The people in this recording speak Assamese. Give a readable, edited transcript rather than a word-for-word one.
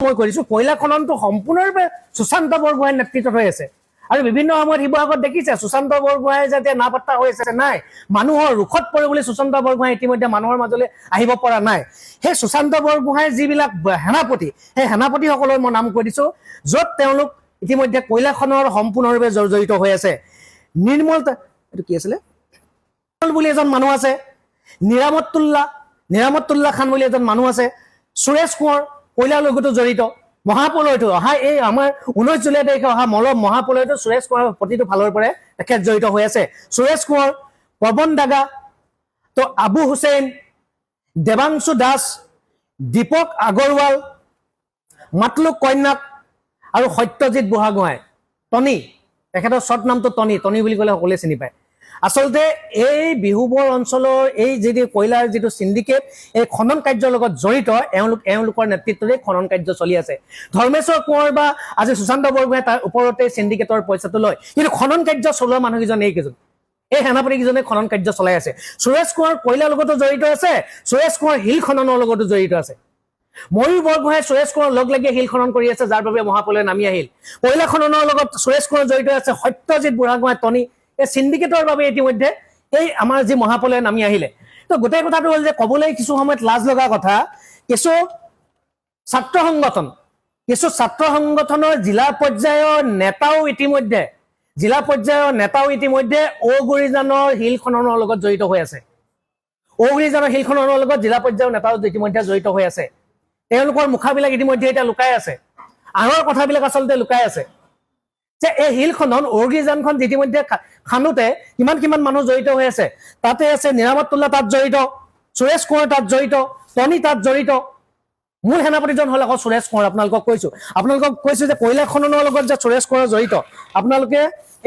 মই কৰিছো কয়লা খননটো সম্পূৰ্ণৰূপে সুশান্ত বৰগোহাঁইৰ নেতৃত্বত হৈ আছে আৰু বিভিন্ন সময়ত শিৱসাগৰত দেখিছে সুশান্ত বৰগোহাঁই যাতে নাপাত্তা হৈ আছে নাই মানুহৰ ৰুখত পৰে বুলি সুশান্ত বৰগোহাঁই ইতিমধ্যে মানুহৰ মাজলৈ আহিব পৰা নাই সেই সুশান্ত বৰগোহাঁইৰ যিবিলাক সেনাপতি সেই সেনাপতিসকলৰ মই নাম কৈ দিছো য'ত তেওঁলোক ইতিমধ্যে কয়লা খননৰ সম্পূৰ্ণৰূপে জড়িত হৈ আছে নিৰ্মল এইটো কি আছিলে বুলি এজন মানুহ আছে নিৰামতুল্লাহ খান বুলি এজন মানুহ আছে সুৰেশ কোঁৱৰ কয়লাৰ লগতো জড়িত মহাপলয়টো অহা এই আমাৰ 19 জুলাই তাৰিখে অহা মহাপলয়টো সুৰেশ কোঁৱৰৰ প্ৰতিটো ফালৰ পৰা তেখেত জড়িত হৈ আছে সুৰেশ কোঁৱৰ পৱন দাগা তো আবু হুছেইন দেৱাংশু দাস দীপক আগৰৱাল মাতলুক কন্যাক আৰু সত্যজিৎ বুঢ়াগোহাঁই টনি তেখেতৰ শ্বৰ্ট নামটো টনি বুলি ক'লে সকলোৱে চিনি পায় আসলতে এই বিহুবৰ অঞ্চলৰ এই যিটো কয়লাৰ যিটো সিন্ডিকেট এই খনন কাৰ্যৰ লগত জড়িত এওঁলোকৰ নেতৃত্বতে খনন কাৰ্য চলি আছে ধৰ্মেশ্বৰ কোঁৱৰ বা আজি সুশান্ত বৰগোহাঁই তাৰ ওপৰতে সিন্ডিকেটৰ পইচাটো লয় কিন্তু খনন কাৰ্য চলোৱা মানুহকেইজন এইকেইজন এই সেনাপতিকেইজনে খনন কাৰ্য চলাই আছে সুৰেশ কোঁৱৰ কয়লাৰ লগতো জড়িত আছে সুৰেশ কোঁৱৰ শিল খননৰ লগতো জড়িত আছে ময়ূৰ বৰগোহাঁই সুৰেশ কোঁৱৰ লগ লাগি শিল খনন কৰি আছে যাৰ বাবে মহাপলয় নামি আহিল কয়লা খননৰ লগত সুৰেশ কোঁৱৰ জড়িত আছে সত্যজিৎ বুঢ়াগোহাঁই টনি এই সিন্ডিকেটৰ বাবে ইতিমধ্যে এই আমাৰ যি মহাপলয় নামি আহিলে তো গোটেই কথাটো হ'ল যে ক'বলৈ কিছু সময়ত লাজ লগা কথা কিছু ছাত্ৰ সংগঠনৰ জিলা পৰ্যায়ৰ নেতাও ইতিমধ্যে ঔগুৰিজানৰ শিল খননৰ লগত জড়িত হৈ আছে ঔগুৰিজানৰ শিল খননৰ লগত জিলা পৰ্যায়ৰ নেতাও ইতিমধ্যে জড়িত হৈ আছে তেওঁলোকৰ মুখাবিলাক ইতিমধ্যে এতিয়া লুকাই আছে আনৰ কথাবিলাক আচলতে লুকাই আছে যে এই শিল খনন ঔগুৰিজানখন ইতিমধ্যে খানোতে কিমান মানুহ জড়িত হৈ আছে তাতে আছে নিৰামতুল্লাহ তাত জড়িত সুৰেশ কোঁৱৰ তাত জড়িত টনি তাত জড়িত মূল সেনাপতিজন হ'ল আকৌ সুৰেশ কোঁৱৰ আপোনালোকক কৈছো যে কয়লা খননৰ লগত যে সুৰেশ কোঁৱৰ জড়িত আপোনালোকে